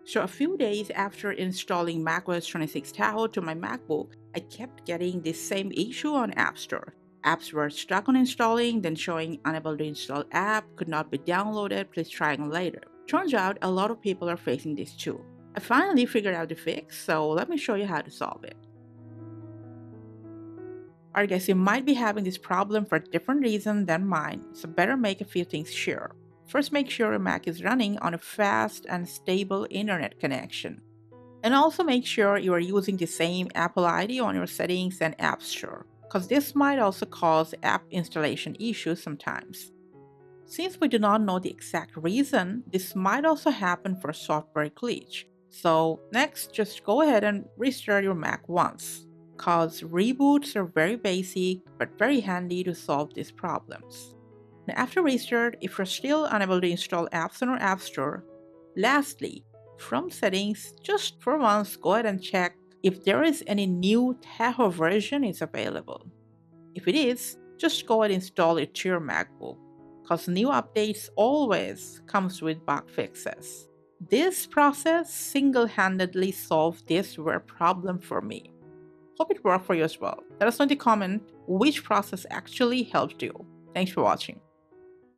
So a few days after installing macOS 26 Tahoe to my MacBook, I kept getting this same issue on App Store. Apps were stuck on installing, then showing unable to install app, could not be downloaded, please try again later. Turns out a lot of people are facing this too. I finally figured out the fix, so let me show you how to solve it. Alright guys, you might be having this problem for a different reason than mine, so better make a few things sure. First, make sure your Mac is running on a fast and stable internet connection. And also make sure you are using the same Apple ID on your settings and App Store, because this might also cause app installation issues sometimes. Since we do not know the exact reason, this might also happen for a software glitch. So next, just go ahead and restart your Mac once, because reboots are very basic but very handy to solve these problems. Now, after restart, if you're still unable to install apps on your App Store, lastly, from settings, just for once, go ahead and check if there is any new Tahoe version is available. If it is, just go ahead and install it to your MacBook, because new updates always comes with bug fixes. This process single-handedly solved this rare problem for me. Hope it worked for you as well. Let us know in the comment which process actually helped you. Thanks for watching.